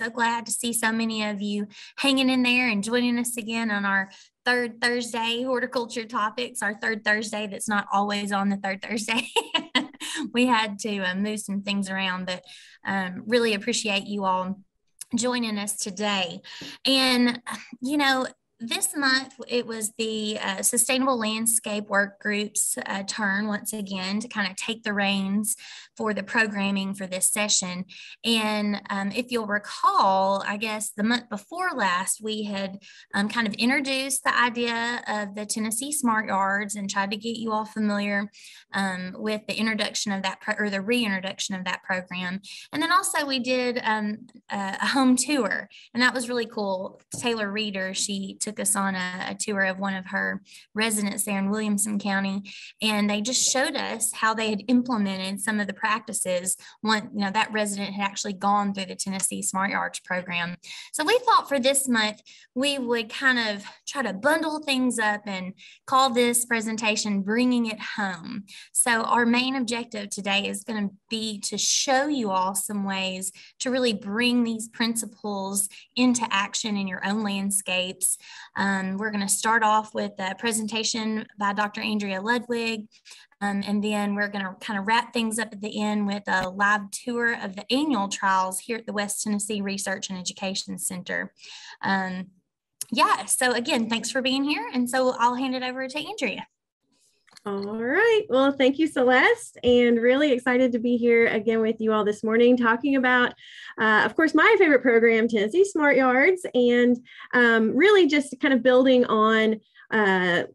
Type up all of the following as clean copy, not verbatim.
so glad to see so many of you hanging in there and joining us again on our third Thursday horticulture topics, our third Thursday that's not always on the third Thursday. We had to move some things around, but really appreciate you all joining us today. And, this month, it was the Sustainable Landscape Work Group's turn once again to kind of take the reins for the programming for this session. And if you'll recall, I guess the month before last, we had kind of introduced the idea of the Tennessee Smart Yards and tried to get you all familiar with the introduction of that, or the reintroduction of that program. And then also we did a home tour, and that was really cool. Taylor Reeder, she took us on a tour of one of her residents there in Williamson County, and they just showed us how they had implemented some of the practices when that resident had actually gone through the Tennessee Smart Yards program. So we thought for this month we would kind of try to bundle things up and call this presentation Bringing It Home. So our main objective today is going to be to show you all some ways to really bring these principles into action in your own landscapes. We're going to start off with a presentation by Dr. Andrea Ludwig, and then we're going to kind of wrap things up at the end with a live tour of the annual trials here at the West Tennessee Research and Education Center. So again, thanks for being here. And so I'll hand it over to Andrea. All right. Well, thank you, Celeste, and really excited to be here again with you all this morning talking about, of course, my favorite program, Tennessee Smart Yards, and really just kind of building on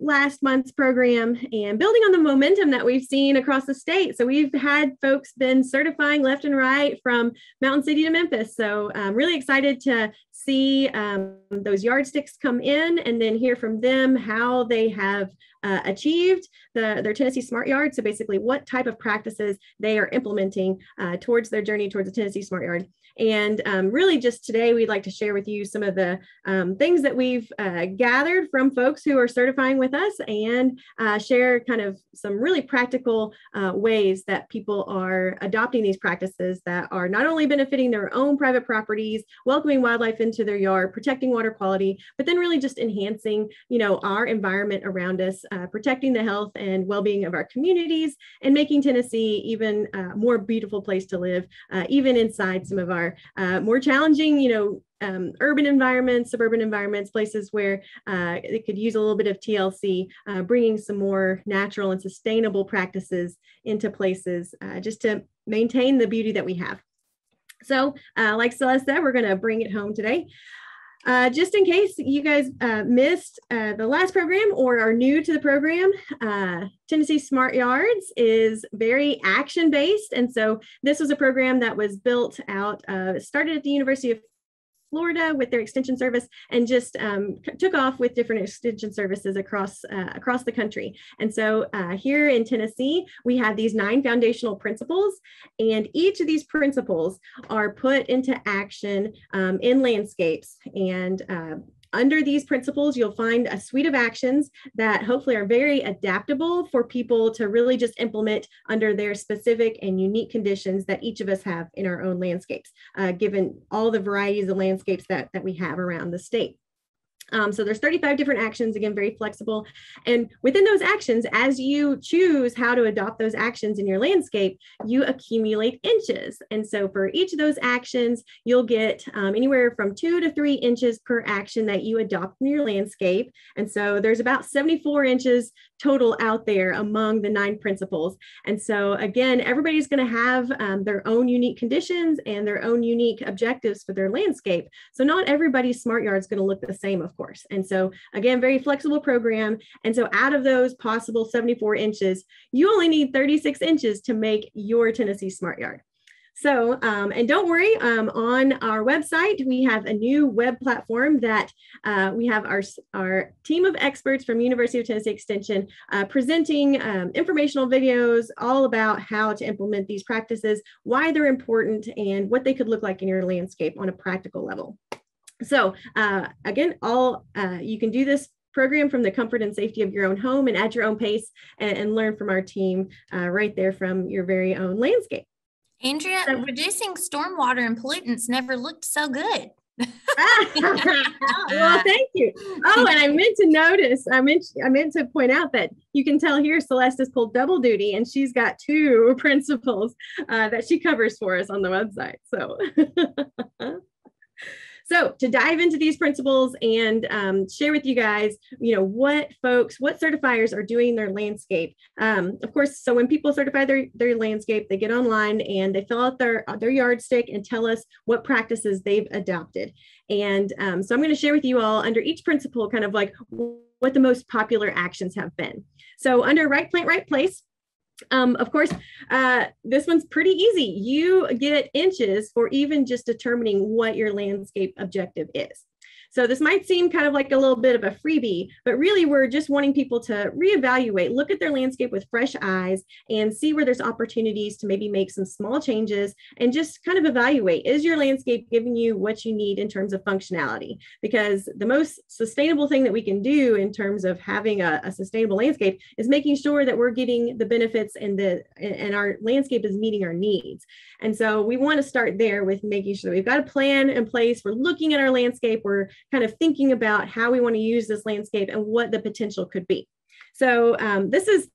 last month's program and building on the momentum that we've seen across the state. So we've had folks been certifying left and right from Mountain City to Memphis. So I'm really excited to see those yardsticks come in and then hear from them how they have achieved their Tennessee Smart Yard. So basically what type of practices they are implementing towards their journey towards the Tennessee Smart Yard. And really just today, we'd like to share with you some of the things that we've gathered from folks who are certifying with us and share kind of some really practical ways that people are adopting these practices that are not only benefiting their own private properties, welcoming wildlife into their yard, protecting water quality, but then really just enhancing, our environment around us, protecting the health and well-being of our communities, and making Tennessee even a more beautiful place to live, even inside some of our more challenging, urban environments, suburban environments, places where it could use a little bit of TLC, bringing some more natural and sustainable practices into places just to maintain the beauty that we have. So like Celeste said, we're going to bring it home today. Just in case you guys missed the last program or are new to the program, Tennessee Smart Yards is very action-based. And so this was a program that was built out, started at the University of Florida with their extension service and just took off with different extension services across the country. And so here in Tennessee, we have these 9 foundational principles, and each of these principles are put into action in landscapes. And under these principles, you'll find a suite of actions that hopefully are very adaptable for people to really just implement under their specific and unique conditions that each of us have in our own landscapes, given all the varieties of landscapes that we have around the state. So there's 35 different actions, again, very flexible. And within those actions, as you choose how to adopt those actions in your landscape, you accumulate inches. And so for each of those actions, you'll get anywhere from 2 to 3 inches per action that you adopt in your landscape. And so there's about 74 inches total out there among the 9 principles. And so again, everybody's going to have their own unique conditions and their own unique objectives for their landscape. So not everybody's smart yard is going to look the same, of course. And so again, very flexible program. And so out of those possible 74 inches, you only need 36 inches to make your Tennessee Smart Yard. So, and don't worry, on our website, we have a new web platform that we have our team of experts from University of Tennessee Extension presenting informational videos all about how to implement these practices, why they're important, and what they could look like in your landscape on a practical level. So again, you can do this program from the comfort and safety of your own home and at your own pace and learn from our team right there from your very own landscape. Andrea, reducing stormwater and pollutants never looked so good. Well, thank you. Oh, and I meant to notice, I meant to point out that you can tell here Celeste is pulled double duty, and she's got 2 principles that she covers for us on the website. So to dive into these principles and share with you guys, what certifiers are doing their landscape. Of course, so when people certify their landscape, they get online and they fill out their yardstick and tell us what practices they've adopted. And so I'm going to share with you all under each principle kind of like what the most popular actions have been. So under right plant, right place, of course, this one's pretty easy. You get inches for even just determining what your landscape objective is. So this might seem kind of like a little bit of a freebie, but really we're just wanting people to reevaluate, look at their landscape with fresh eyes and see where there's opportunities to maybe make some small changes and just kind of evaluate, is your landscape giving you what you need in terms of functionality? Because the most sustainable thing that we can do in terms of having a sustainable landscape is making sure that we're getting the benefits and our landscape is meeting our needs. And so we want to start there with making sure that we've got a plan in place. We're looking at our landscape. We're kind of thinking about how we want to use this landscape and what the potential could be. So this is,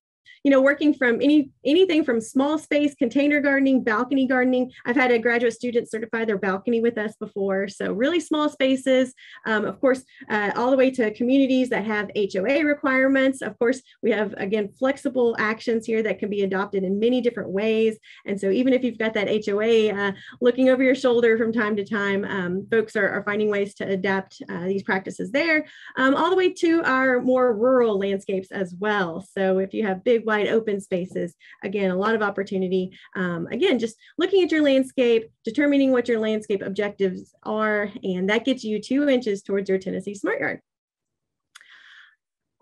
working from anything from small space, container gardening, balcony gardening. I've had a graduate student certify their balcony with us before. So really small spaces, of course, all the way to communities that have HOA requirements. Of course, we have, again, flexible actions here that can be adopted in many different ways. And so even if you've got that HOA looking over your shoulder from time to time, folks are finding ways to adapt these practices there, all the way to our more rural landscapes as well. So if you have big, wide open spaces, again, a lot of opportunity. Again, just looking at your landscape, determining what your landscape objectives are, and that gets you 2 inches towards your Tennessee Smart Yard.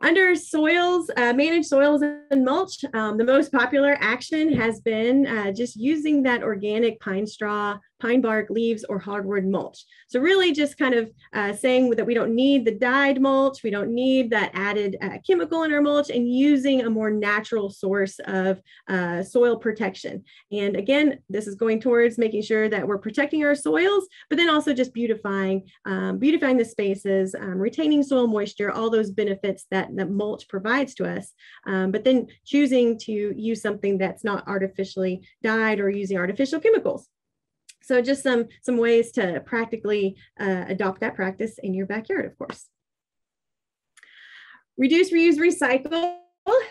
Under soils, managed soils and mulch, the most popular action has been just using that organic pine straw, pine bark, leaves, or hardwood mulch. So really just kind of saying that we don't need the dyed mulch, we don't need that added chemical in our mulch, and using a more natural source of soil protection. And again, this is going towards making sure that we're protecting our soils, but then also just beautifying the spaces, retaining soil moisture, all those benefits that mulch provides to us, but then choosing to use something that's not artificially dyed or using artificial chemicals. So just some ways to practically adopt that practice in your backyard, of course. Reduce, reuse, recycle.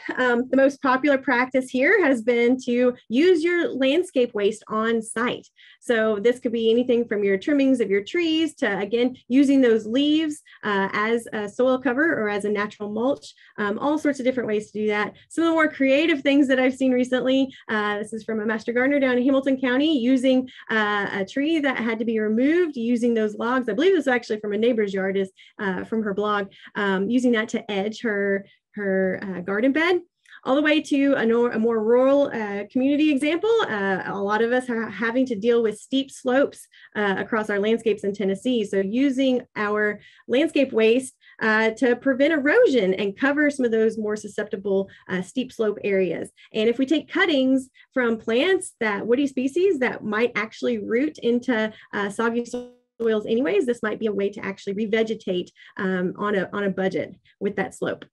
The most popular practice here has been to use your landscape waste on site. So this could be anything from your trimmings of your trees to, again, using those leaves as a soil cover or as a natural mulch, all sorts of different ways to do that. Some of the more creative things that I've seen recently, this is from a master gardener down in Hamilton County, using a tree that had to be removed, using those logs. I believe this is actually from a neighbor's yard, is from her blog, using that to edge her garden bed, all the way to a more rural community example. A lot of us are having to deal with steep slopes across our landscapes in Tennessee. So using our landscape waste to prevent erosion and cover some of those more susceptible steep slope areas. And if we take cuttings from plants, woody species that might actually root into soggy soils anyways, this might be a way to actually revegetate on a budget with that slope.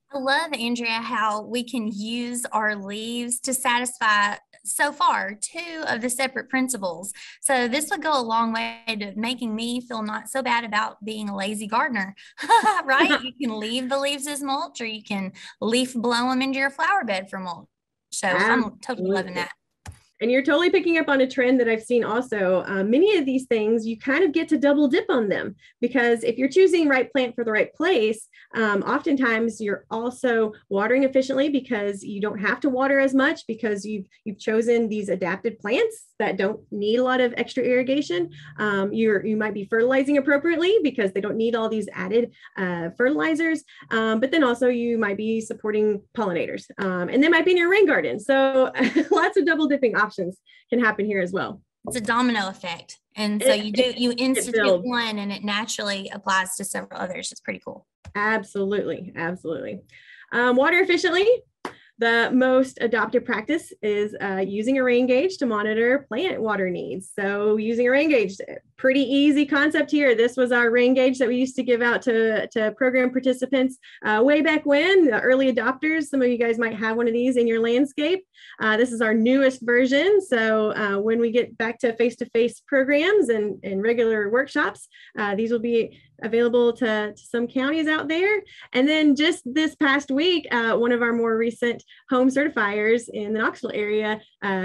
I love, Andrea, how we can use our leaves to satisfy, so far, 2 of the separate principles. So this would go a long way to making me feel not so bad about being a lazy gardener, right? You can leave the leaves as mulch, or you can leaf blow them into your flower bed for mulch. So I'm totally loving that. And you're totally picking up on a trend that I've seen also. Many of these things, you kind of get to double dip on them, because if you're choosing right plant for the right place, oftentimes you're also watering efficiently because you don't have to water as much because you've chosen these adapted plants that don't need a lot of extra irrigation. You might be fertilizing appropriately because they don't need all these added fertilizers, but then also you might be supporting pollinators, and they might be in your rain garden. So lots of double dipping options can happen here as well. It's a domino effect. And so you institute one and it naturally applies to several others. It's pretty cool. Absolutely. Absolutely. Water efficiently. The most adopted practice is using a rain gauge to monitor plant water needs. So using a rain gauge, pretty easy concept here. This was our rain gauge that we used to give out to program participants way back when, the early adopters. Some of you guys might have one of these in your landscape. This is our newest version. So when we get back to face-to-face programs and regular workshops, these will be available to some counties out there. And then just this past week, one of our more recent home certifiers in the Knoxville area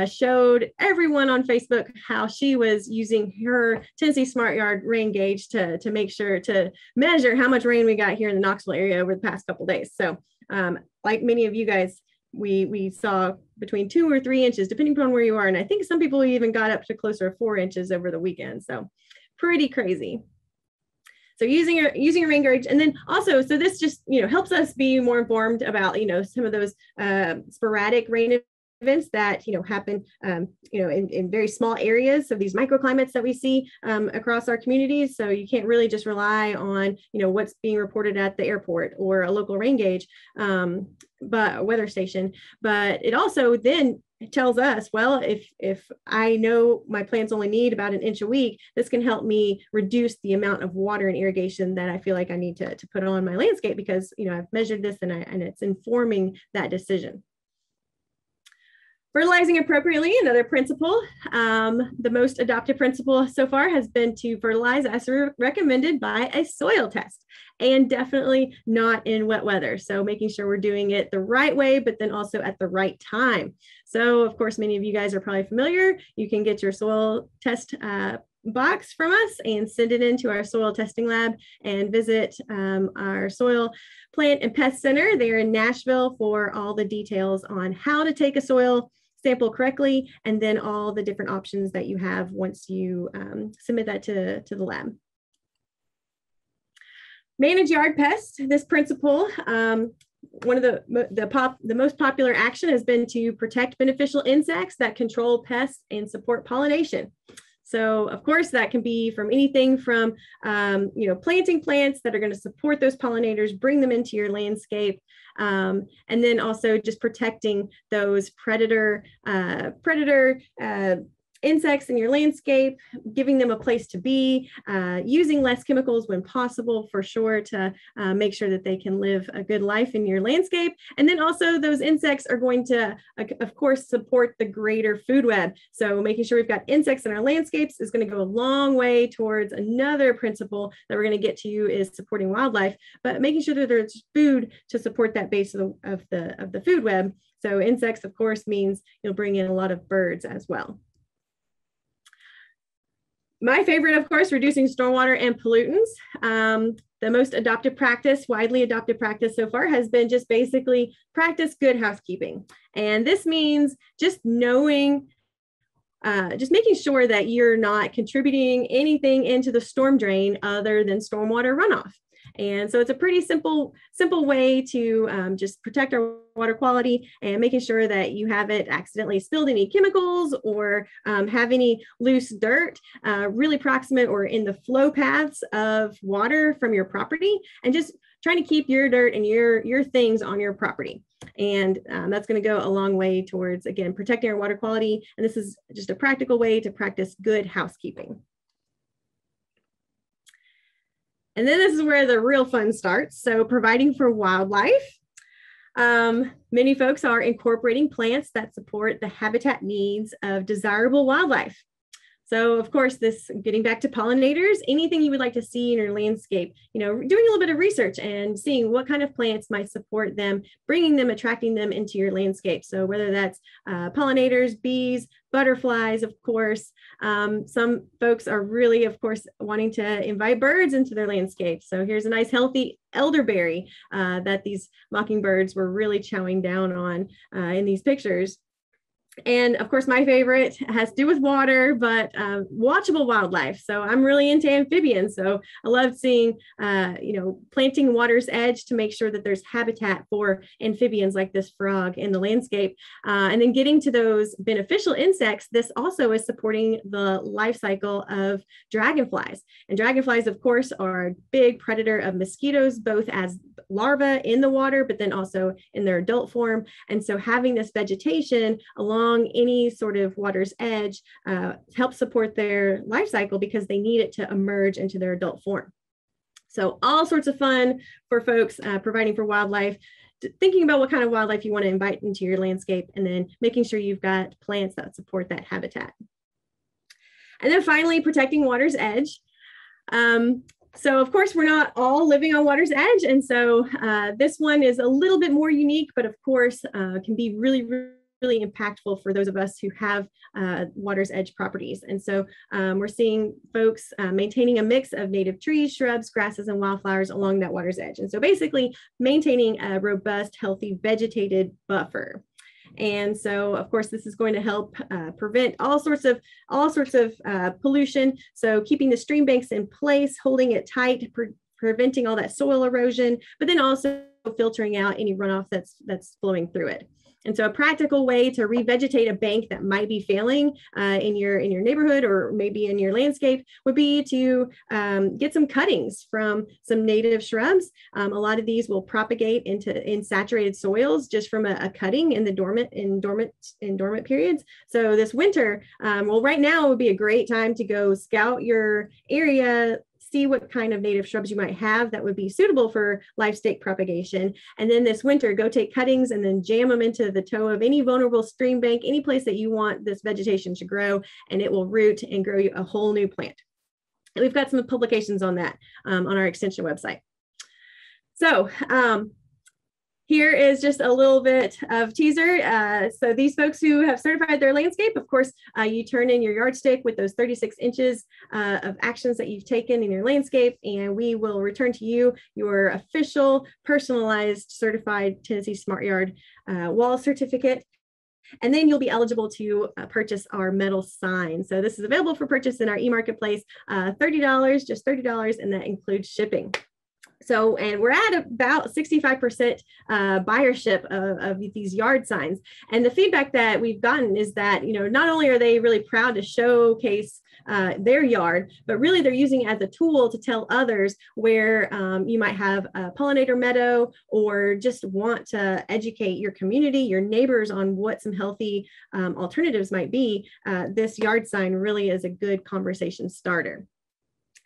showed everyone on Facebook how she was using her Tennessee Smart Yard rain gauge to make sure to measure how much rain we got here in the Knoxville area over the past couple of days. So like many of you guys, we saw between 2 or 3 inches, depending upon where you are. And I think some people even got up to closer to 4 inches over the weekend. So pretty crazy. So using a rain gauge, and then also, so this just, helps us be more informed about, some of those sporadic rain events that, happen, in very small areas of these microclimates that we see across our communities. So you can't really just rely on, what's being reported at the airport or a local rain gauge, but a weather station. But it also then it tells us, well, if I know my plants only need about 1 inch a week, this can help me reduce the amount of water and irrigation that I feel like I need to put on my landscape, because I've measured this and it's informing that decision. Fertilizing appropriately, another principle. The most adopted principle so far has been to fertilize as recommended by a soil test, and definitely not in wet weather. So making sure we're doing it the right way, but then also at the right time. So of course, many of you guys are probably familiar. You can get your soil test box from us and send it into our soil testing lab, and visit our soil plant and pest center there in Nashville for all the details on how to take a soil sample correctly, and then all the different options that you have once you submit that to the lab. Manage yard pests. This principle, one of the most popular action has been to protect beneficial insects that control pests and support pollination. So of course, that can be from anything from, planting plants that are going to support those pollinators, bring them into your landscape, and then also just protecting those predator insects in your landscape, giving them a place to be, using less chemicals when possible, for sure, to make sure that they can live a good life in your landscape. And then also those insects are going to, of course, support the greater food web. So making sure we've got insects in our landscapes is going to go a long way towards another principle that we're going to get to, is supporting wildlife, but making sure that there's food to support that base of the food web. So insects, of course, means you'll bring in a lot of birds as well. My favorite, of course, reducing stormwater and pollutants. The most adopted practice, widely adopted practice so far, has been just basically practice good housekeeping. And this means just knowing, just making sure that you're not contributing anything into the storm drain other than stormwater runoff. And so it's a pretty simple way to just protect our water quality, and making sure that you haven't accidentally spilled any chemicals or have any loose dirt really proximate or in the flow paths of water from your property, and just trying to keep your dirt and your things on your property. And that's going to go a long way towards, again, protecting our water quality. And this is just a practical way to practice good housekeeping. And then this is where the real fun starts. So providing for wildlife. Many folks are incorporating plants that support the habitat needs of desirable wildlife. So of course, this, getting back to pollinators, anything you would like to see in your landscape, doing a little bit of research and seeing what kind of plants might support them, bringing them, attracting them into your landscape. So whether that's pollinators, bees, butterflies, of course. Some folks are really, of course, wanting to invite birds into their landscape. So here's a nice healthy elderberry that these mockingbirds were really chowing down on in these pictures. And of course, my favorite has to do with water, but watchable wildlife. So I'm really into amphibians. So I love seeing, planting water's edge to make sure that there's habitat for amphibians like this frog in the landscape. And then getting to those beneficial insects, this also is supporting the life cycle of dragonflies. And dragonflies, of course, are a big predator of mosquitoes, both as larvae in the water, but then also in their adult form. And so having this vegetation along any sort of water's edge helps support their life cycle because they need it to emerge into their adult form. So all sorts of fun for folks providing for wildlife, thinking about what kind of wildlife you want to invite into your landscape, and then making sure you've got plants that support that habitat. And then finally, protecting water's edge. So of course, we're not all living on water's edge. And so this one is a little bit more unique, but of course can be really impactful for those of us who have water's edge properties. And so we're seeing folks maintaining a mix of native trees, shrubs, grasses, and wildflowers along that water's edge. And so basically maintaining a robust, healthy, vegetated buffer. And so, of course, this is going to help prevent all sorts of pollution. So keeping the stream banks in place, holding it tight, preventing all that soil erosion, but then also filtering out any runoff that's flowing through it. And so a practical way to revegetate a bank that might be failing in your neighborhood or maybe in your landscape would be to get some cuttings from some native shrubs. A lot of these will propagate in saturated soils just from a cutting in the dormant periods. So this winter, right now would be a great time to go scout your area, see what kind of native shrubs you might have that would be suitable for live stake propagation. And then this winter, go take cuttings and then jam them into the toe of any vulnerable stream bank, any place that you want this vegetation to grow, and it will root and grow you a whole new plant. And we've got some publications on that on our extension website. So here is just a little bit of teaser. So these folks who have certified their landscape, of course, you turn in your yardstick with those 36 inches of actions that you've taken in your landscape, and we will return to you your official, personalized, certified Tennessee Smart Yard wall certificate. And then you'll be eligible to purchase our metal sign. So this is available for purchase in our e-marketplace, $30, just $30, and that includes shipping. So, and we're at about 65% buyership of these yard signs. And the feedback that we've gotten is that, not only are they really proud to showcase their yard, but really they're using it as a tool to tell others where you might have a pollinator meadow or just want to educate your community, your neighbors on what some healthy alternatives might be. This yard sign really is a good conversation starter.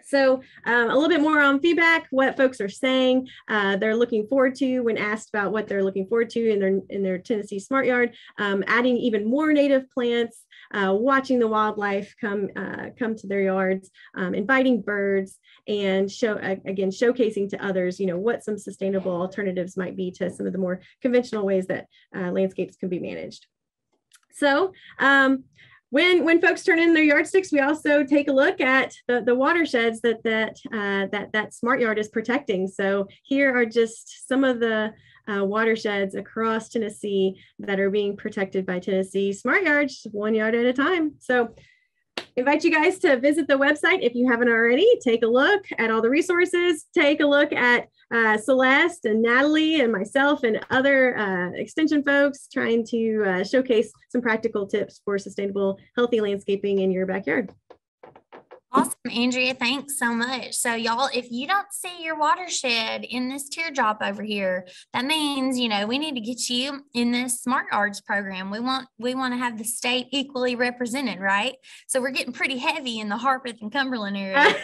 So a little bit more on feedback, what folks are saying they're looking forward to when asked about what they're looking forward to in their Tennessee Smart Yard, adding even more native plants, watching the wildlife come to their yards, inviting birds, and showcasing to others, what some sustainable alternatives might be to some of the more conventional ways that landscapes can be managed. So when folks turn in their yardsticks, we also take a look at the watersheds that Smart Yard is protecting. So here are just some of the watersheds across Tennessee that are being protected by Tennessee Smart Yards, 1 yard at a time. So invite you guys to visit the website if you haven't already. Take a look at all the resources. Take a look at Celeste and Natalie and myself and other extension folks trying to showcase some practical tips for sustainable, healthy landscaping in your backyard. Awesome, Andrea. Thanks so much. So y'all, if you don't see your watershed in this teardrop over here, that means, we need to get you in this Smart Yards program. We want to have the state equally represented, right? So we're getting pretty heavy in the Harpeth and Cumberland area.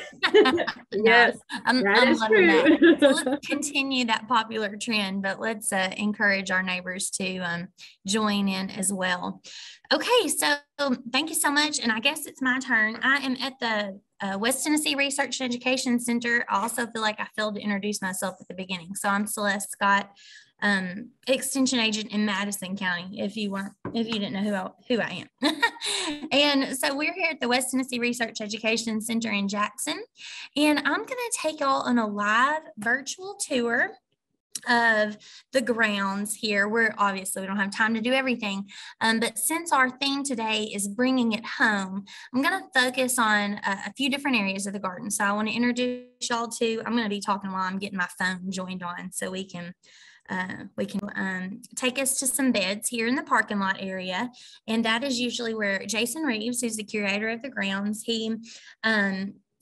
Yes, I'm loving true. that. So let's continue that popular trend, but let's encourage our neighbors to join in as well. Okay, so thank you so much. And I guess it's my turn. I am at the West Tennessee Research and Education Center. I also feel like I failed to introduce myself at the beginning. So I'm Celeste Scott, extension agent in Madison County, if you didn't know who I am. And so we're here at the West Tennessee Research Education Center in Jackson. And I'm going to take y'all on a live virtual tour of the grounds here. We're obviously, we don't have time to do everything, but since our theme today is bringing it home, I'm going to focus on a few different areas of the garden. So I want to introduce y'all to, I'm going to be talking while I'm getting my phone joined on so we can take us to some beds here in the parking lot area. And that is usually where Jason Reeves, who's the curator of the grounds, he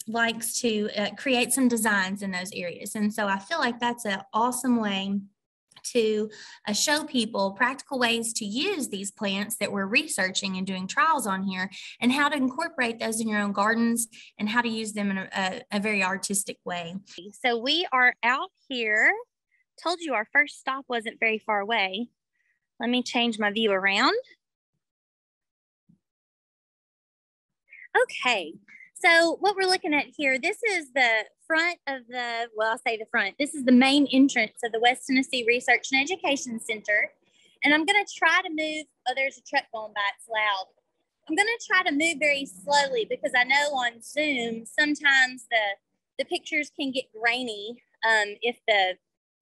likes to create some designs in those areas. And so I feel like that's an awesome way to show people practical ways to use these plants that we're researching and doing trials on here, and how to incorporate those in your own gardens and how to use them in a very artistic way. So we are out here. Told you our first stop wasn't very far away. Let me change my view around. Okay, so what we're looking at here, this is the front of the, well, I'll say the front. This is the main entrance of the West Tennessee Research and Education Center. And I'm gonna try to move, oh, there's a truck going by, it's loud. I'm gonna try to move very slowly because I know on Zoom, sometimes the pictures can get grainy if the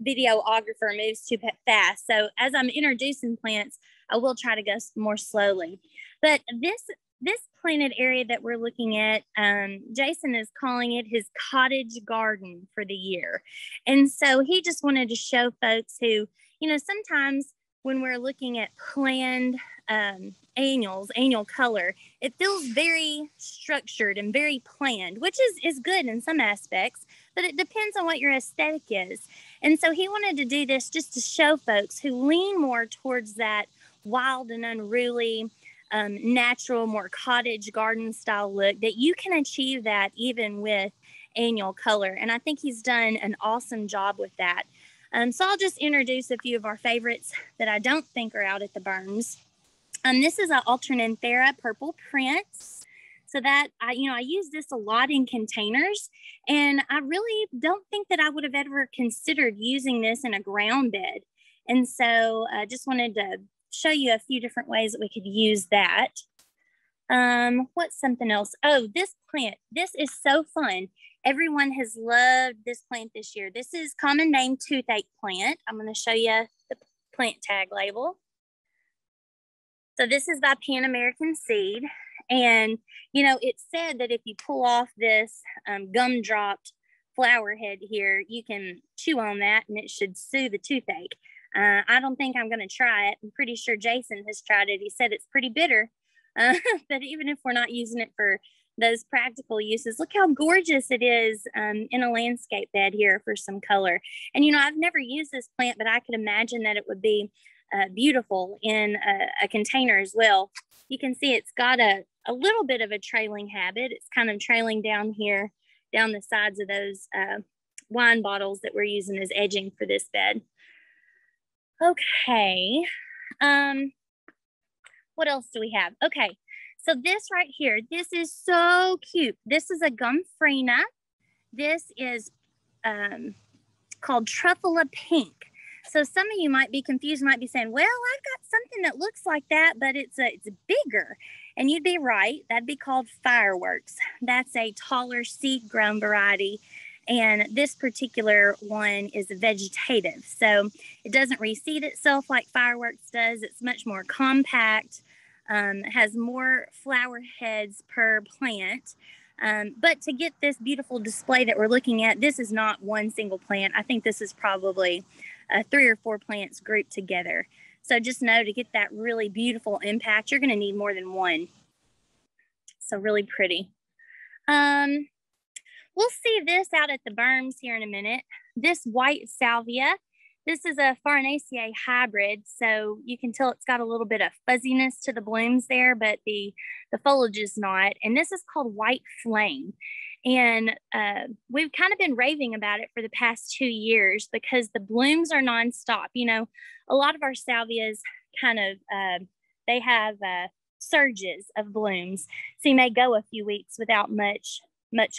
videographer moves too fast. So as I'm introducing plants, I will try to go more slowly. But this planted area that we're looking at, Jason is calling it his cottage garden for the year. And so he just wanted to show folks who, you know, sometimes when we're looking at planned annual color, it feels very structured and very planned, which is good in some aspects, but it depends on what your aesthetic is. And so he wanted to do this just to show folks who lean more towards that wild and unruly, natural, more cottage garden style look, that you can achieve that even with annual color. And I think he's done an awesome job with that. So I'll just introduce a few of our favorites that I don't think are out at the berms. This is an Alternantherea purple prince. So that, I use this a lot in containers, and I really don't think that I would have ever considered using this in a ground bed. And so I just wanted to show you a few different ways that we could use that. What's something else? Oh, this plant, this is so fun. Everyone has loved this plant this year. This is common name toothache plant. I'm going to show you the plant tag label. So this is by Pan American Seed. And, you know, it's said that if you pull off this gumdropped flower head here, you can chew on that and it should soothe the toothache. I don't think I'm going to try it. I'm pretty sure Jason has tried it. He said it's pretty bitter. But even if we're not using it for those practical uses, look how gorgeous it is in a landscape bed here for some color. And, you know, I've never used this plant, but I could imagine that it would be beautiful in a container as well. You can see it's got a little bit of a trailing habit. It's kind of trailing down here, down the sides of those wine bottles that we're using as edging for this bed. Okay. What else do we have? Okay. So this right here, this is so cute. This is a Gomphrena. This is called Truffula Pink. So some of you might be confused, might be saying, well, I've got something that looks like that, but it's bigger. And you'd be right. That'd be called Fireworks. That's a taller seed grown variety. And this particular one is vegetative. So it doesn't reseed itself like Fireworks does. It's much more compact, has more flower heads per plant. But to get this beautiful display that we're looking at, this is not one single plant. I think this is probably 3 or 4 plants grouped together. So just know, to get that really beautiful impact, you're going to need more than one. So really pretty. We'll see this out at the berms here in a minute. This white salvia, this is a Farinaceae hybrid, so you can tell it's got a little bit of fuzziness to the blooms there, but the foliage is not. And this is called White Flame. And we've kind of been raving about it for the past 2 years because the blooms are nonstop. You know, a lot of our salvias kind of, they have surges of blooms. So you may go a few weeks without much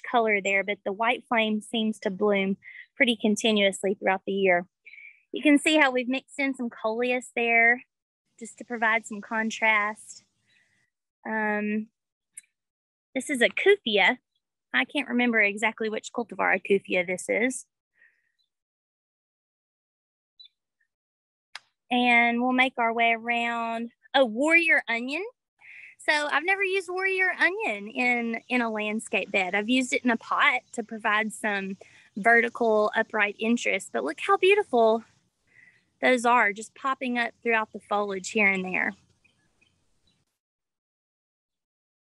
color there, but the White Flame seems to bloom pretty continuously throughout the year. You can see how we've mixed in some coleus there just to provide some contrast. This is a Kufia. I can't remember exactly which cultivar Kufia this is. And we'll make our way around. Oh, warrior onion. So I've never used warrior onion in a landscape bed. I've used it in a pot to provide some vertical upright interest, but look how beautiful those are, just popping up throughout the foliage here and there.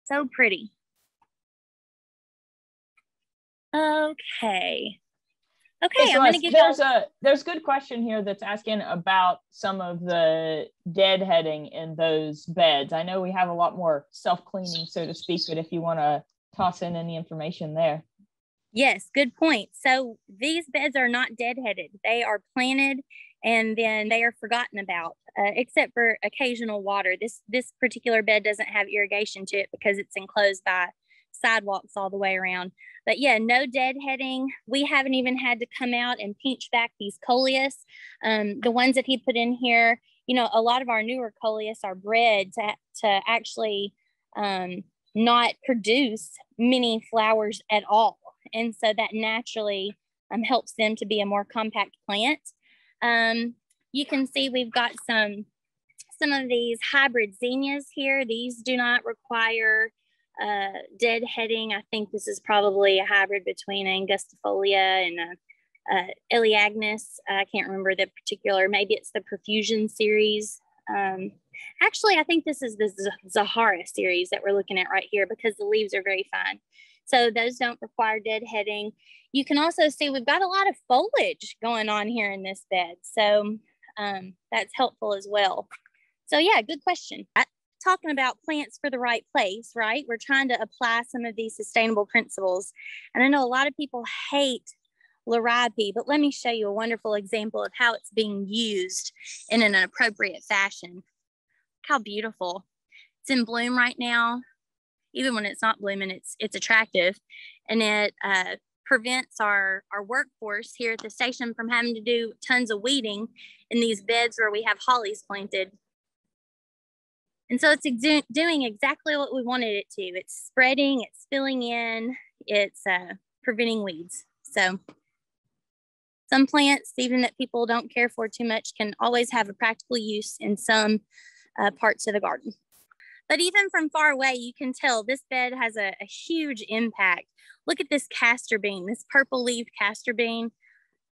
So pretty. Okay. Okay, Celeste, there's a good question here that's asking about some of the deadheading in those beds. I know we have a lot more self-cleaning, so to speak, but if you want to toss in any information there. Yes, good point. So these beds are not deadheaded. They are planted and then they are forgotten about, except for occasional water. This particular bed doesn't have irrigation to it because it's enclosed by sidewalks all the way around. But yeah, no deadheading. We haven't even had to come out and pinch back these coleus. The ones that he put in here, you know, a lot of our newer coleus are bred to actually not produce many flowers at all. And so that naturally helps them to be a more compact plant. You can see we've got some of these hybrid zinnias here. These do not require deadheading. I think this is probably a hybrid between Angustifolia and Elaeagnus. I can't remember the particular, maybe it's the Profusion series. Actually, I think this is the Zahara series that we're looking at right here because the leaves are very fine. So those don't require deadheading. You can also see we've got a lot of foliage going on here in this bed. So that's helpful as well. So yeah, good question. Talking about plants for the right place, right? We're trying to apply some of these sustainable principles. And I know a lot of people hate Liripe, but let me show you a wonderful example of how it's being used in an appropriate fashion. Look how beautiful. It's in bloom right now. Even when it's not blooming, it's attractive. And it prevents our workforce here at the station from having to do tons of weeding in these beds where we have hollies planted. And so it's doing exactly what we wanted it to. It's spreading, it's filling in, it's preventing weeds. So some plants, even that people don't care for too much, can always have a practical use in some parts of the garden. But even from far away, you can tell this bed has a huge impact. Look at this castor bean, this purple leaf castor bean.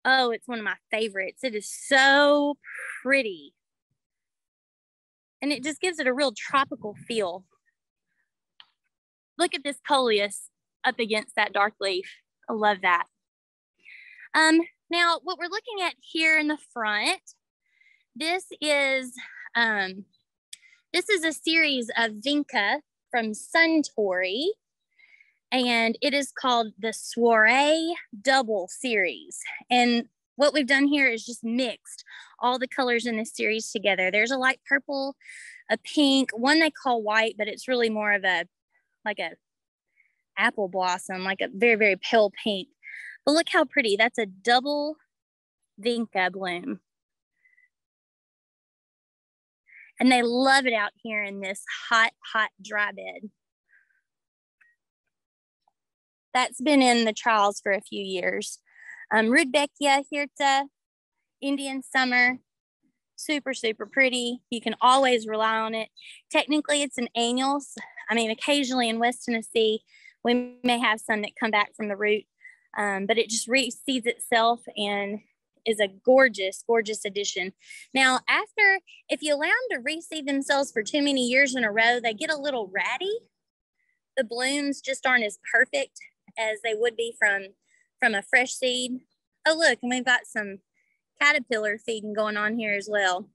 Oh, it's one of my favorites. It is so pretty. And it just gives it a real tropical feel. Look at this coleus up against that dark leaf. I love that. Now, what we're looking at here in the front, this is a series of vinca from Suntory, and it is called the Soiree Double Series. And what we've done here is just mixed all the colors in this series together. There's a light purple, a pink, one they call white, but it's really more of like a apple blossom, like a very, very pale pink. But look how pretty. That's a double vinca bloom. And they love it out here in this hot, hot, dry bed. That's been in the trials for a few years. Rudbeckia hirta, Indian summer, super, super pretty. You can always rely on it. Technically, it's an annual. I mean, occasionally in West Tennessee, we may have some that come back from the root, but it just reseeds itself and is a gorgeous, gorgeous addition. Now, if you allow them to reseed themselves for too many years in a row, they get a little ratty. The blooms just aren't as perfect as they would be from a fresh seed. Oh, look, and we've got some caterpillar feeding going on here as well.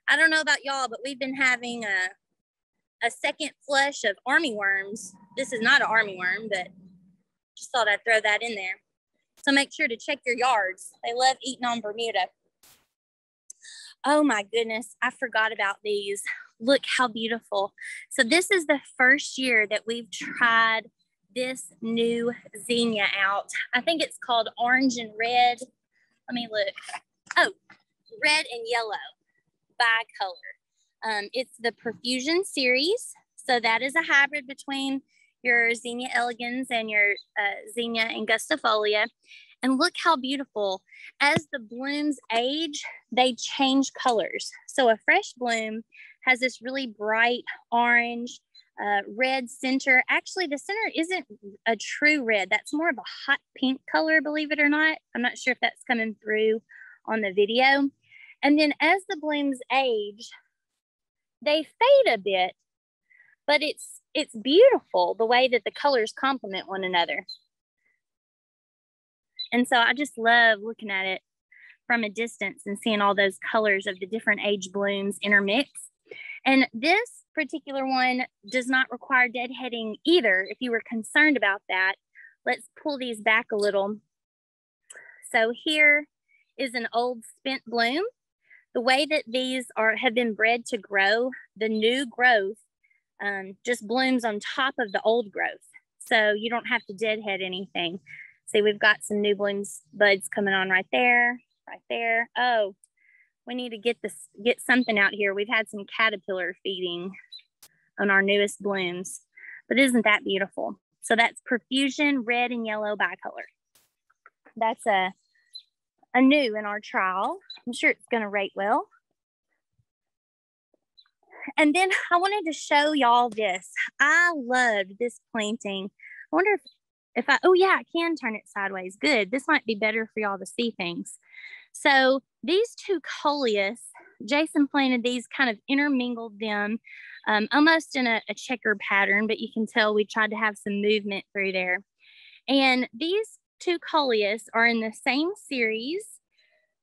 I don't know about y'all, but we've been having a second flush of armyworms. This is not an armyworm, but just thought I'd throw that in there. So make sure to check your yards. They love eating on Bermuda. Oh my goodness, I forgot about these. Look how beautiful. So this is the first year that we've tried this new zinnia out. I think it's called Orange and Red. Let me look. Oh, Red and Yellow bicolor. It's the Profusion series. So that is a hybrid between your Zinnia elegans and your Zinnia angustifolia. And look how beautiful. As the blooms age, they change colors. So a fresh bloom has this really bright orange, red center. Actually, the center isn't a true red. That's more of a hot pink color, believe it or not. I'm not sure if that's coming through on the video. And then as the blooms age, they fade a bit, but it's beautiful the way that the colors complement one another. And so I just love looking at it from a distance and seeing all those colors of the different age blooms intermix. And this particular one does not require deadheading either. If you were concerned about that, let's pull these back a little. So here is an old spent bloom. The way that these have been bred to grow, the new growth just blooms on top of the old growth. So you don't have to deadhead anything. See, we've got some new blooms, buds coming on right there, right there. Oh, we need to get something out here. We've had some caterpillar feeding on our newest blooms, but isn't that beautiful? So that's Profusion red and yellow bicolor. That's a new in our trial. I'm sure it's going to rate well. And then I wanted to show y'all this. I loved this planting. I wonder if oh yeah, I can turn it sideways. Good. This might be better for y'all to see things. So these two coleus, Jason planted these, kind of intermingled them almost in a checker pattern, but you can tell we tried to have some movement through there. And these two coleus are in the same series.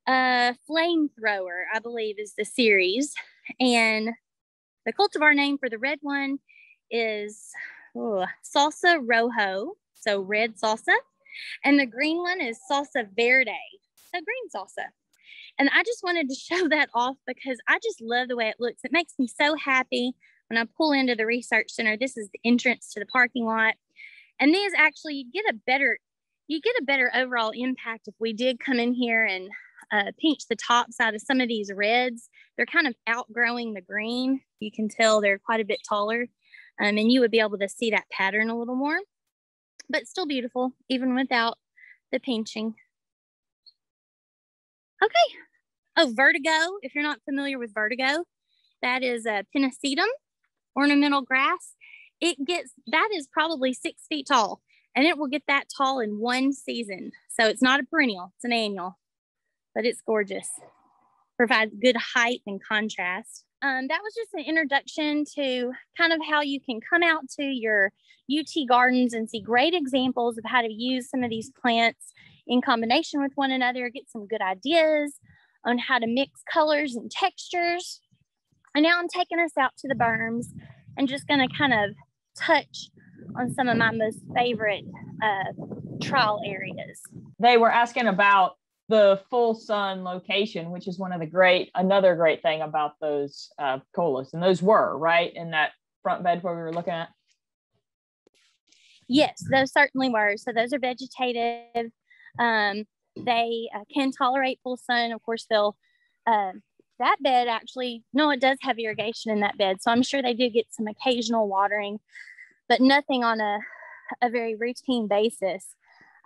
Flamethrower, I believe, is the series. And the cultivar name for the red one is Salsa Rojo, so red salsa. And the green one is Salsa Verde, so green salsa. And I just wanted to show that off because I just love the way it looks. It makes me so happy when I pull into the research center. This is the entrance to the parking lot. And these actually, you get a better overall impact if we did come in here and pinch the top side of some of these reds. They're kind of outgrowing the green. You can tell they're quite a bit taller. And you would be able to see that pattern a little more, but still beautiful, even without the pinching. Okay. Oh, vertigo. If you're not familiar with vertigo, that is a pinnacetum ornamental grass. That is probably 6 feet tall, and it will get that tall in one season. So it's not a perennial, it's an annual, but it's gorgeous. Provides good height and contrast. That was just an introduction to kind of how you can come out to your UT gardens and see great examples of how to use some of these plants in combination with one another, get some good ideas on how to mix colors and textures. And now I'm taking us out to the berms and just going to kind of touch on some of my most favorite trial areas. They were asking about the full sun location, which is another great thing about those coleus. And those were right in that front bed where we were looking at. Yes, those certainly were. So those are vegetative. They can tolerate full sun. Of course, that bed actually, no, it does have irrigation in that bed. So I'm sure they do get some occasional watering, but nothing on a very routine basis.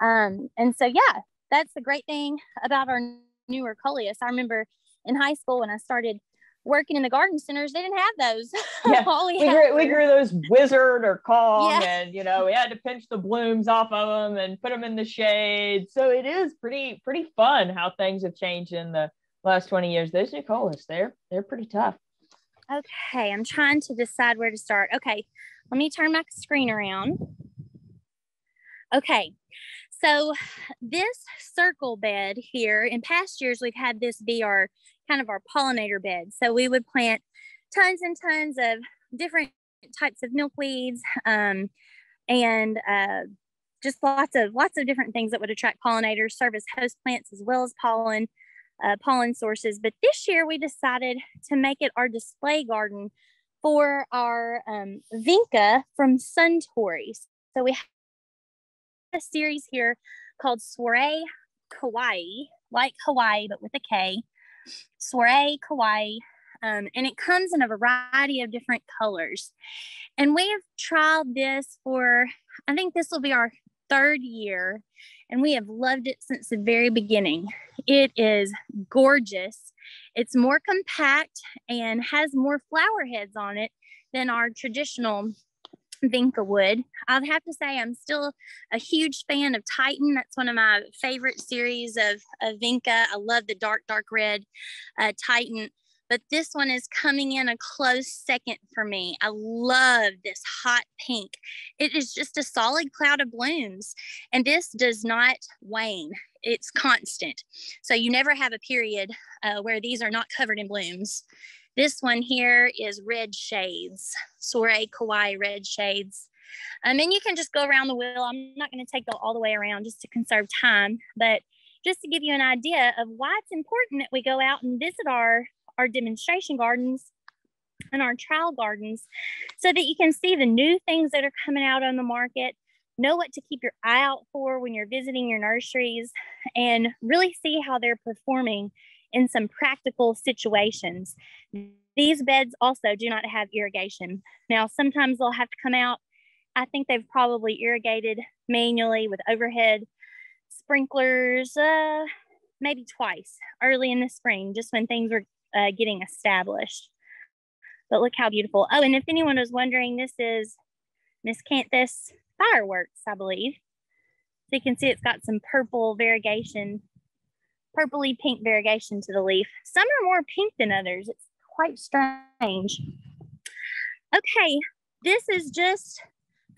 And so, yeah, that's the great thing about our newer coleus. I remember in high school when I started working in the garden centers, they didn't have those. Yeah, we grew those wizard or Kong, and we had to pinch the blooms off of them and put them in the shade. So it is pretty fun how things have changed in the last 20 years. Those new coleus, they're pretty tough. Okay, I'm trying to decide where to start. Okay, let me turn my screen around. Okay, so this circle bed here, in past years, we've had this be our pollinator bed. So we would plant tons and tons of different types of milkweeds and just lots of different things that would attract pollinators, serve as host plants as well as pollen sources. But this year we decided to make it our display garden for our vinca from Suntory. So we have a series here called Soiree Kawaii, like Hawaii but with a K. Soiree Kawaii, and it comes in a variety of different colors. And we have trialed this for, I think this will be our 3rd year, and we have loved it since the very beginning. It is gorgeous. It's more compact and has more flower heads on it than our traditional Vinca would. I'll have to say I'm still a huge fan of Titan. That's one of my favorite series of Vinca. I love the dark red Titan, but this one is coming in a close second for me. I love this hot pink. It is just a solid cloud of blooms, and this does not wane. It's constant. So you never have a period where these are not covered in blooms. This one here is red shades, Soiree Kawaii red shades. And you can just go around the wheel. I'm not going to take all the way around just to conserve time, but just to give you an idea of why it's important that we go out and visit our demonstration gardens and our trial gardens so that you can see the new things that are coming out on the market, know what to keep your eye out for when you're visiting your nurseries, and really see how they're performing in some practical situations. These beds also do not have irrigation. Now, sometimes they'll have to come out. I think they've probably irrigated manually with overhead sprinklers, maybe twice early in the spring, just when things were getting established. But look how beautiful. Oh, and if anyone was wondering, this is Miss Canthus Fireworks, I believe. So you can see it's got some purple variegation, purpley pink variegation to the leaf. Some are more pink than others. It's quite strange. Okay, this is just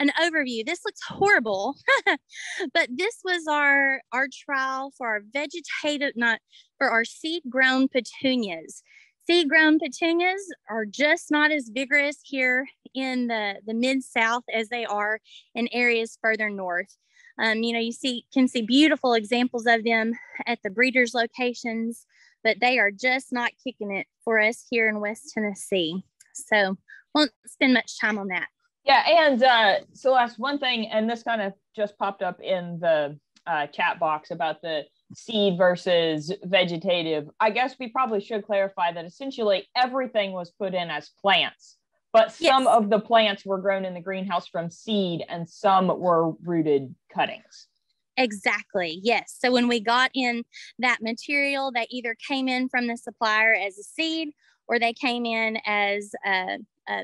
an overview. This looks horrible, but this was our trial for our for our seed-grown petunias. Seed-grown petunias are just not as vigorous here in the Mid-South as they are in areas further north. You can see beautiful examples of them at the breeders' locations, but they are just not kicking it for us here in West Tennessee. So won't spend much time on that. Yeah, and Celeste, one thing, and this kind of just popped up in the chat box about the seed versus vegetative. I guess we probably should clarify that essentially everything was put in as plants, but some of the plants were grown in the greenhouse from seed and some were rooted cuttings. Exactly. Yes. So when we got in that material, they either came in from the supplier as a seed or they came in as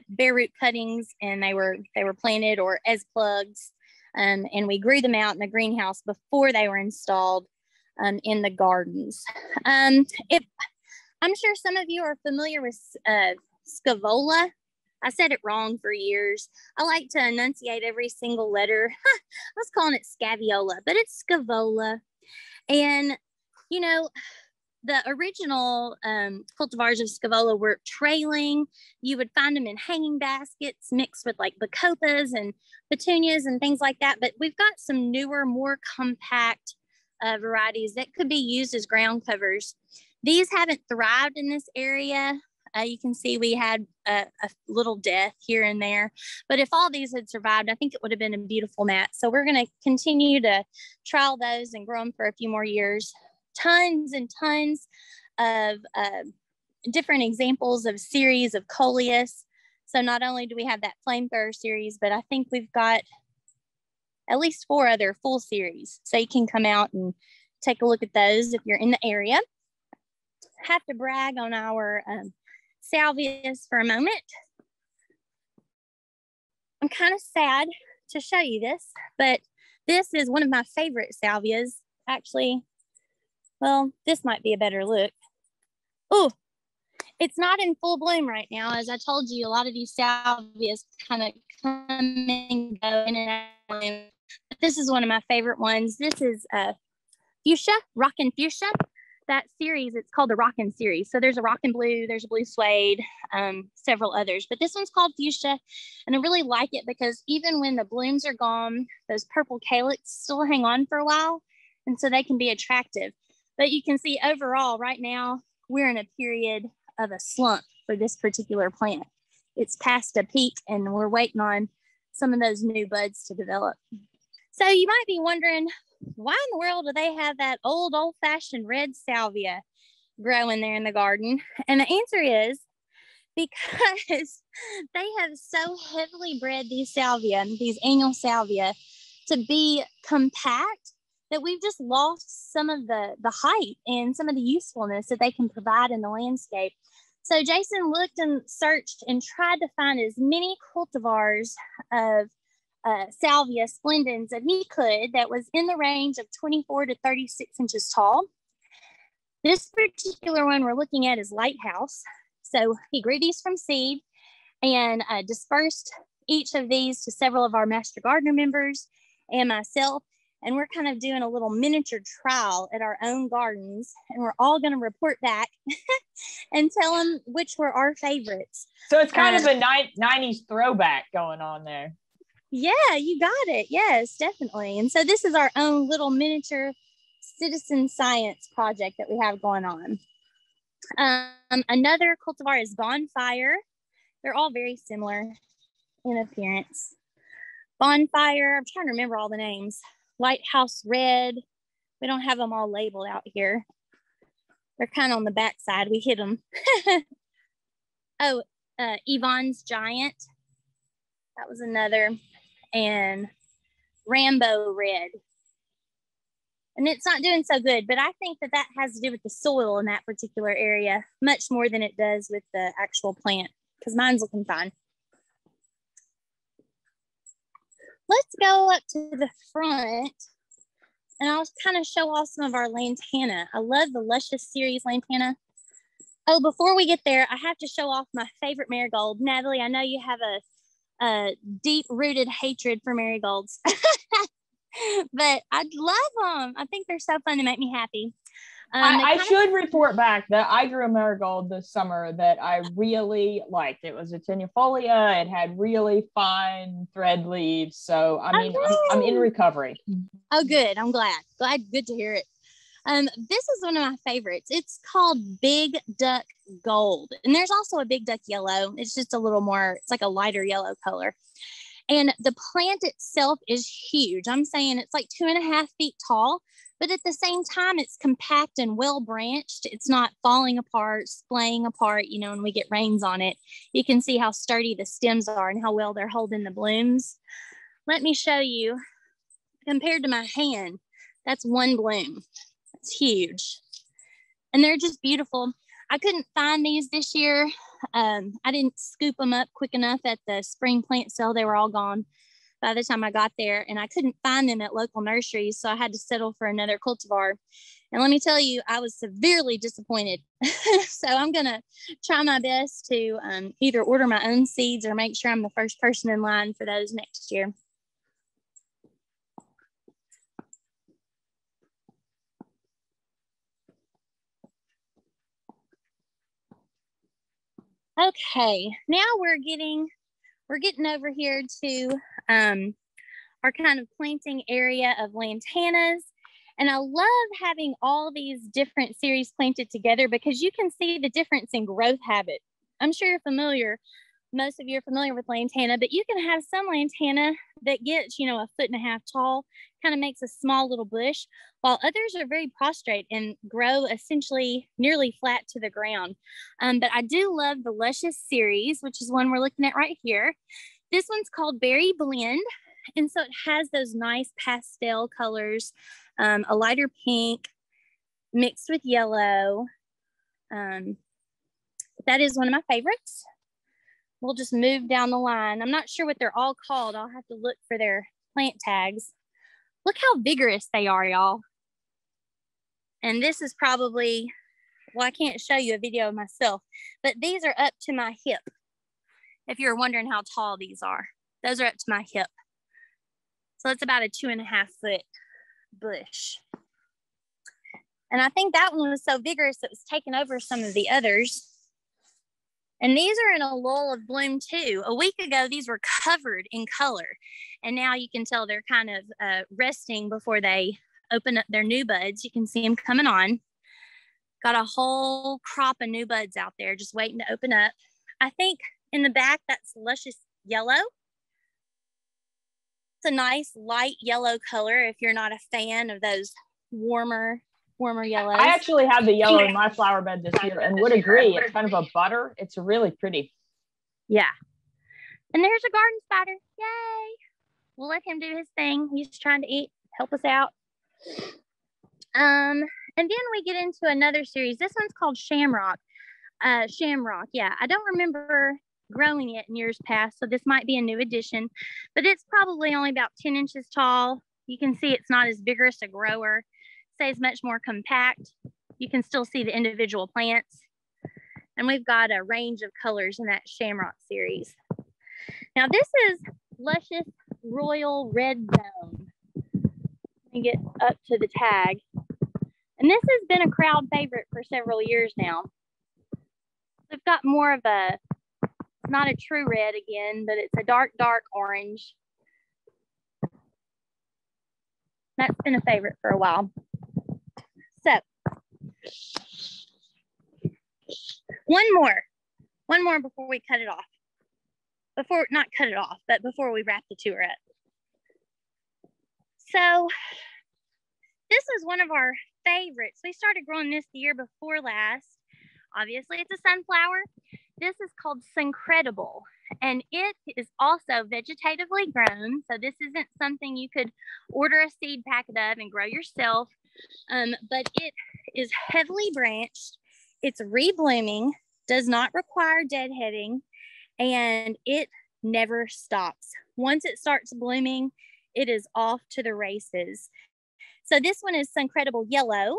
bare root cuttings and they were planted or as plugs. And we grew them out in the greenhouse before they were installed in the gardens. I'm sure some of you are familiar with Scaevola. I said it wrong for years. I like to enunciate every single letter. I was calling it Scaviola, but it's Scaevola. And, the original cultivars of Scaevola were trailing. You would find them in hanging baskets mixed with like bacopas and petunias and things like that. But we've got some newer, more compact varieties that could be used as ground covers. These haven't thrived in this area. You can see we had a little death here and there, but if all these had survived, I think it would have been a beautiful mat. So we're going to continue to trial those and grow them for a few more years. Tons and tons of different examples of series of coleus. So not only do we have that Flamethrower series, but I think we've got at least 4 other full series. So you can come out and take a look at those if you're in the area. Have to brag on our salvias for a moment. I'm kind of sad to show you this, but this is one of my favorite salvias. Actually, well, this might be a better look. Oh, it's not in full bloom right now. As I told you, a lot of these salvias kind of come and go in and out. But this is one of my favorite ones. This is fuchsia, rockin' fuchsia. That series, it's called the Rockin' series. So there's a Rockin' Blue, there's a Blue Suede, several others, but this one's called Fuchsia. And I really like it because even when the blooms are gone, those purple calyx still hang on for a while. And so they can be attractive. But you can see overall right now, we're in a period of a slump for this particular plant. It's past a peak and we're waiting on some of those new buds to develop. So you might be wondering, why in the world do they have that old-fashioned red salvia growing there in the garden? And the answer is because they have so heavily bred these salvia, these annual salvia, to be compact that we've just lost some of the height and some of the usefulness that they can provide in the landscape. So Jason looked and searched and tried to find as many cultivars of Salvia splendens that he could that was in the range of 24 to 36 inches tall. This particular one we're looking at is Lighthouse. So he grew these from seed and dispersed each of these to several of our Master Gardener members and myself. And we're kind of doing a little miniature trial at our own gardens. And we're all going to report back and tell them which were our favorites. So it's kind of a 90s throwback going on there. Yeah, you got it. Yes, definitely. And so this is our own little miniature citizen science project that we have going on. Another cultivar is Bonfire. They're all very similar in appearance. Bonfire, I'm trying to remember all the names. Lighthouse Red. We don't have them all labeled out here. They're kind of on the back side. We hit them. Yvonne's Giant. That was another. And Rambo Red. And it's not doing so good, but I think that has to do with the soil in that particular area much more than it does with the actual plant, because mine's looking fine. Let's go up to the front and I'll kind of show off some of our lantana. I love the Luscious series lantana. Oh, before we get there, I have to show off my favorite marigold. Natalie, I know you have a deep-rooted hatred for marigolds, but I love them. I think they're so fun to make me happy. I should report back that I grew a marigold this summer that I really liked. It was a tinifolia. It had really fine thread leaves. So, I mean, I'm in recovery. Oh, good. I'm glad. Good to hear it. This is one of my favorites. It's called Big Duck Gold. And there's also a Big Duck Yellow. It's just a little more, it's like a lighter yellow color. And the plant itself is huge. I'm saying it's like 2.5 feet tall. But at the same time, it's compact and well branched. It's not falling apart, splaying apart, you know, when we get rains on it. You can see how sturdy the stems are and how well they're holding the blooms. Let me show you. Compared to my hand, that's one bloom. It's huge. And they're just beautiful. I couldn't find these this year. I didn't scoop them up quick enough at the spring plant sale. They were all gone by the time I got there, and I couldn't find them at local nurseries, so I had to settle for another cultivar. And let me tell you, I was severely disappointed. So I'm gonna try my best to either order my own seeds or make sure I'm the first person in line for those next year. Okay, now we're getting over here to our kind of planting area of lantanas. And I love having all these different series planted together because you can see the difference in growth habit. I'm sure you're familiar, most of you are familiar with lantana, but you can have some lantana that gets, you know, 1.5 feet tall, kind of makes a small little bush, while others are very prostrate and grow essentially nearly flat to the ground. But I do love the Luscious series, which is one we're looking at right here. This one's called Berry Blend. And so it has those nice pastel colors, a lighter pink mixed with yellow. That is one of my favorites. We'll just move down the line. I'm not sure what they're all called. I'll have to look for their plant tags. Look how vigorous they are, y'all. And this is probably, well, I can't show you a video of myself, but these are up to my hip. If you're wondering how tall these are, those are up to my hip. So it's about a 2.5 foot bush. And I think that one was so vigorous it was taking over some of the others. And these are in a lull of bloom too. A week ago, these were covered in color. And now you can tell they're kind of resting before they open up their new buds. You can see them coming on. Got a whole crop of new buds out there just waiting to open up. I think in the back, that's Luscious Yellow. It's a nice light yellow color if you're not a fan of those warmer yellows. I actually have the yellow in my flower bed this year and would agree. It's kind of a butter. It's really pretty. Yeah. And there's a garden spider. Yay. we'll let him do his thing. He's trying to eat, help us out. And then we get into another series. This one's called Shamrock. Shamrock, yeah. I don't remember growing it in years past, so this might be a new addition, but it's probably only about 10 inches tall. You can see it's not as vigorous a grower. Stays much more compact. You can still see the individual plants. And we've got a range of colors in that Shamrock series. Now this is Luscious Royal Red Zone. Let me get up to the tag. And this has been a crowd favorite for several years now. We've got more of a, not a true red again, but it's a dark, dark orange. That's been a favorite for a while. So, one more before we cut it off. Not cut it off, but before we wrap the tour up. So, this is one of our favorites. We started growing this the year before last. Obviously, it's a sunflower. This is called Syncredible, and it is also vegetatively grown. So this isn't something you could order a seed packet of and grow yourself, but it is heavily branched. It's reblooming, does not require deadheading, and it never stops. Once it starts blooming, it is off to the races. So this one is Syncredible Yellow,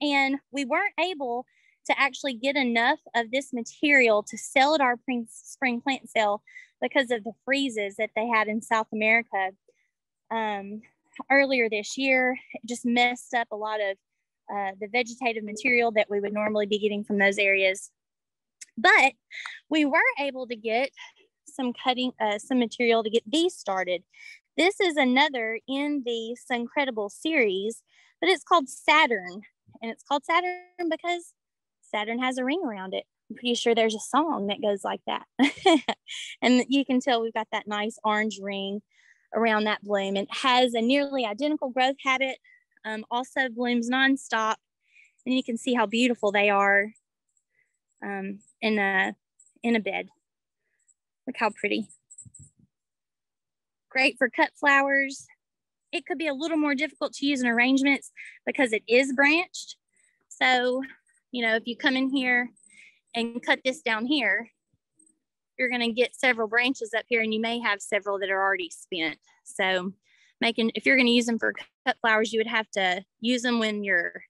and we weren't able to actually get enough of this material to sell at our spring plant sale because of the freezes that they had in South America earlier this year. It just messed up a lot of the vegetative material that we would normally be getting from those areas. But we were able to get some material to get these started. This is another in the Syncredible series, but it's called Saturn. And it's called Saturn because Saturn has a ring around it. I'm pretty sure there's a song that goes like that. And you can tell we've got that nice orange ring around that bloom. It has a nearly identical growth habit, also blooms nonstop. And you can see how beautiful they are in a bed. Look how pretty. Great for cut flowers. It could be a little more difficult to use in arrangements because it is branched. So, you know, if you come in here and cut this down here, you're going to get several branches up here, and you may have several that are already spent. So if you're going to use them for cut flowers, you would have to use them when your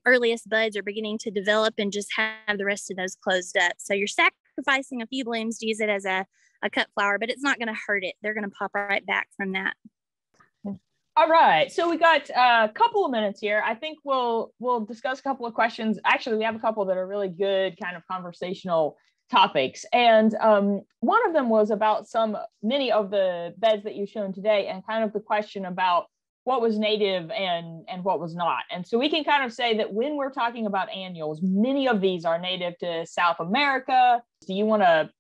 earliest buds are beginning to develop and just have the rest of those closed up. So you're sacrificing a few blooms to use it as a cut flower, but it's not going to hurt it. They're going to pop right back from that. All right, so we got a couple of minutes here. I think we'll discuss a couple of questions. Actually, we have a couple that are really good kind of conversational topics. And one of them was about many of the beds that you've shown today, and kind of the question about what was native and what was not. And so we can kind of say that when we're talking about annuals, many of these are native to South America. Do you want to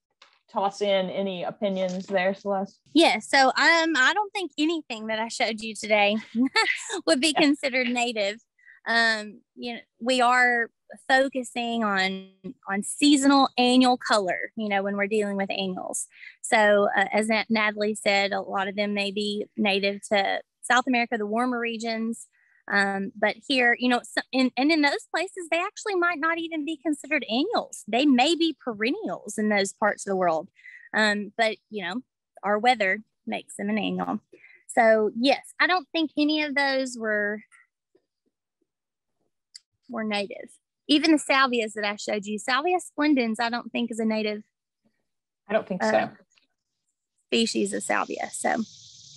toss in any opinions there, Celeste? Yeah, so I don't think anything that I showed you today would be considered native. You know, we are focusing on seasonal annual color, you know, when we're dealing with annuals. So as Natalie said, a lot of them may be native to South America, the warmer regions. But here, you know, in those places, they actually might not even be considered annuals. They may be perennials in those parts of the world. But, you know, our weather makes them an annual. So, yes, I don't think any of those were native. Even the salvias that I showed you, Salvia splendens, I don't think is a native. I don't think so. Species of salvia. So,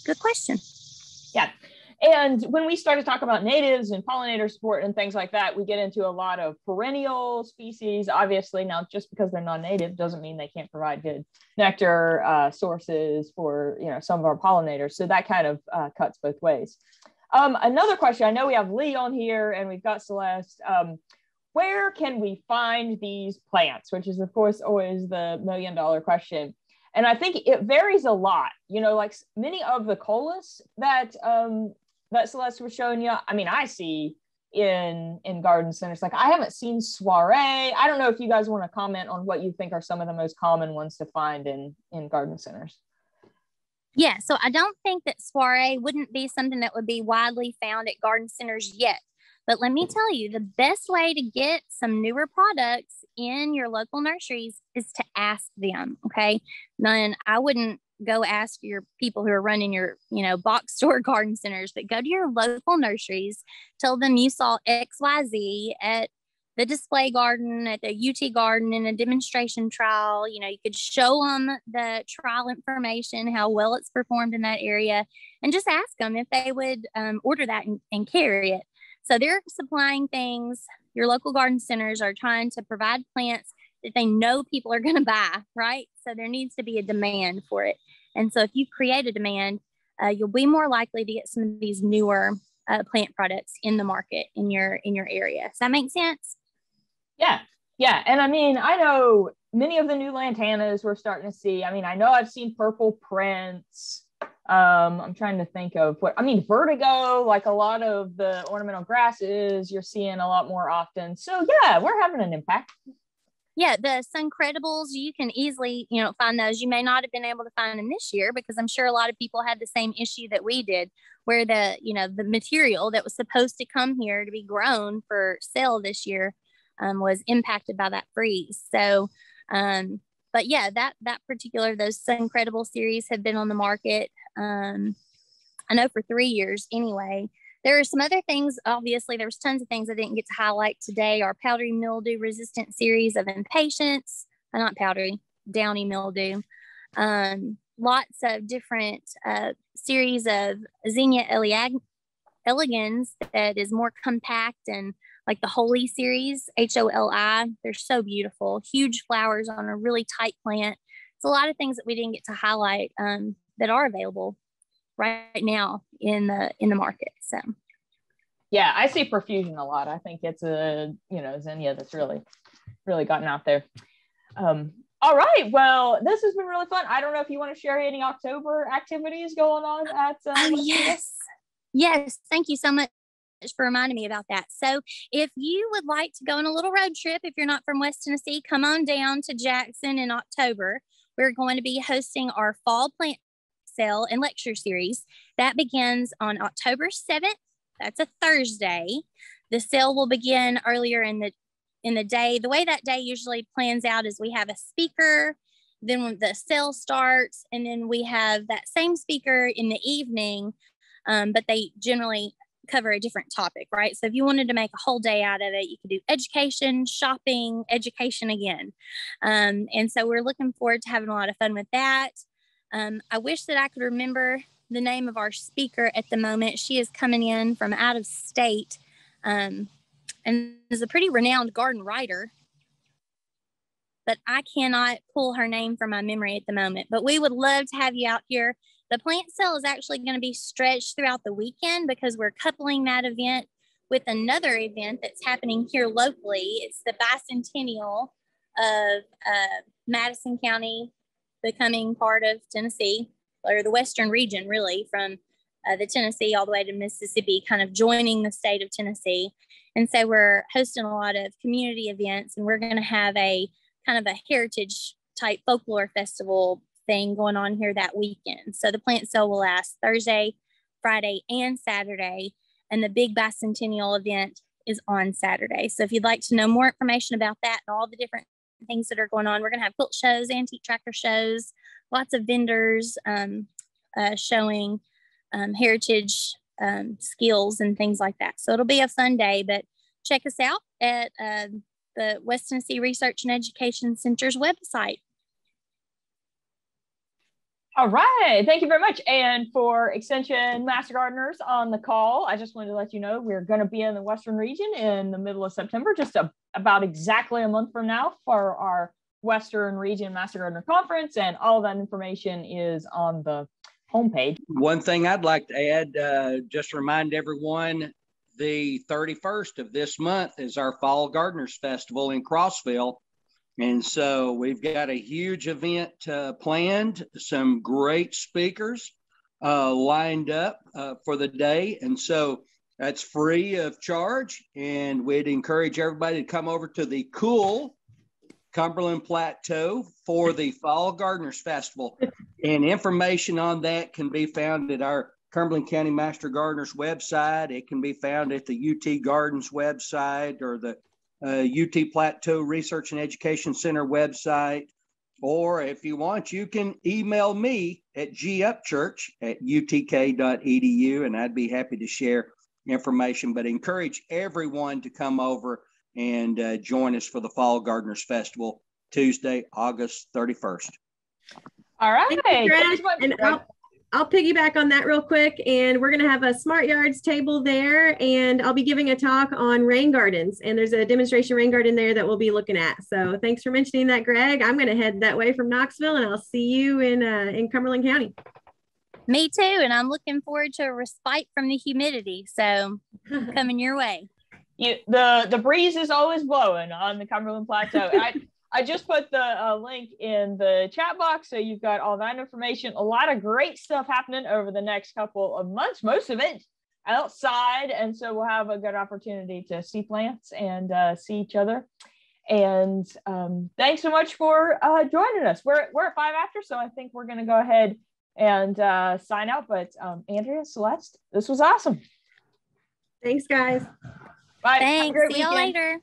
good question. Yeah. And when we start to talk about natives and pollinator support and things like that, we get into a lot of perennial species. Obviously, now just because they're non-native doesn't mean they can't provide good nectar sources for, you know, some of our pollinators. So that kind of cuts both ways. Another question, I know we have Lee on here and we've got Celeste. Where can we find these plants? Which is, of course, always the million-dollar question. And I think it varies a lot, you know, like many of the colas that Celeste was showing you. I mean, I see in garden centers, like I haven't seen soiree. I don't know if you guys want to comment on what you think are some of the most common ones to find in garden centers. Yeah, so I don't think that soiree wouldn't be something that would be widely found at garden centers yet. But let me tell you, the best way to get some newer products in your local nurseries is to ask them, okay? Then I wouldn't go ask your people who are running your, box store garden centers, but go to your local nurseries, tell them you saw XYZ at the display garden, at the UT garden in a demonstration trial. You could show them the trial information, how well it's performed in that area, and just ask them if they would order that and carry it. So they're supplying things. Your local garden centers are trying to provide plants that they know people are going to buy, right? So there needs to be a demand for it. And so if you create a demand, you'll be more likely to get some of these newer plant products in the market in your area. Does that make sense? Yeah. And I mean, I know many of the new lantanas we're starting to see. I mean, I know I've seen purple prints. I'm trying to think of vertigo, like a lot of the ornamental grasses you're seeing a lot more often. So yeah, we're having an impact. Yeah, the Suncredibles, you can easily, find those. You may not have been able to find them this year because I'm sure a lot of people had the same issue that we did, where the material that was supposed to come here to be grown for sale this year was impacted by that freeze. So, but yeah, those Suncredible series have been on the market. I know for 3 years anyway. There are some other things. Obviously, there was tons of things I didn't get to highlight today. Our powdery mildew resistant series of impatiens, not powdery, downy mildew. Lots of different series of Zinnia elegans that is more compact, and like the Holy series, HOLI. They're so beautiful. Huge flowers on a really tight plant. It's a lot of things that we didn't get to highlight that are available right now in the market. So yeah, I see profusion a lot. I think it's a zinnia that's really gotten out there. All right, well, this has been really fun. I don't know if you want to share any October activities going on at yes, thank you so much for reminding me about that. So if you would like to go on a little road trip, if you're not from West Tennessee, come on down to Jackson in October. We're going to be hosting our fall plant sale and lecture series. That begins on October 7th. That's a Thursday. The sale will begin earlier in the day. The way that day usually plans out is we have a speaker, then when the sale starts, and then we have that same speaker in the evening, but they generally cover a different topic, right? So if you wanted to make a whole day out of it, you could do education, shopping, education again. And so we're looking forward to having a lot of fun with that. I wish that I could remember the name of our speaker at the moment. She is coming in from out of state and is a pretty renowned garden writer, but I cannot pull her name from my memory at the moment. But we would love to have you out here. The plant sale is actually going to be stretched throughout the weekend because we're coupling that event with another event that's happening here locally. It's the bicentennial of Madison County becoming part of Tennessee, or the Western region, really, from the Tennessee all the way to Mississippi, kind of joining the state of Tennessee. And so we're hosting a lot of community events, and we're going to have a kind of a heritage type folklore festival thing going on here that weekend. So the plant sale will last Thursday, Friday, and Saturday, and the big bicentennial event is on Saturday. So if you'd like to know more information about that and all the different things that are going on, we're going to have quilt shows, antique tractor shows, lots of vendors showing heritage skills and things like that. So it'll be a fun day, but check us out at the West Tennessee Research and Education Center's website. All right, thank you very much. And for Extension Master Gardeners on the call, I just wanted to let you know we're going to be in the Western region in the middle of September, just about exactly a month from now, for our Western Region Master Gardener Conference, and all of that information is on the homepage. One thing I'd like to add, just remind everyone, the 31st of this month is our Fall Gardeners Festival in Crossville. And so we've got a huge event planned, some great speakers lined up for the day. And so that's free of charge. And we'd encourage everybody to come over to the cool Cumberland Plateau for the Fall Gardeners Festival. And information on that can be found at our Cumberland County Master Gardeners website. It can be found at the UT Gardens website or the UT Plateau Research and Education Center website. Or if you want, you can email me at gupchurch@utk.edu, and I'd be happy to share information. But encourage everyone to come over and join us for the Fall Gardeners Festival, Tuesday, August 31st. All right. And I'll piggyback on that real quick. And we're going to have a Smart Yards table there. And I'll be giving a talk on rain gardens. And there's a demonstration rain garden there that we'll be looking at. So thanks for mentioning that, Greg. I'm going to head that way from Knoxville, and I'll see you in Cumberland County. Me too. And I'm looking forward to a respite from the humidity. So coming your way. The breeze is always blowing on the Cumberland Plateau. I just put the link in the chat box, so you've got all that information. A lot of great stuff happening over the next couple of months, most of it outside, and so we'll have a good opportunity to see plants and see each other. And thanks so much for joining us. We're at 5 after, so I think we're going to go ahead and sign out. But Andrea, Celeste, this was awesome. Thanks, guys. Bye. Thanks. See y'all later.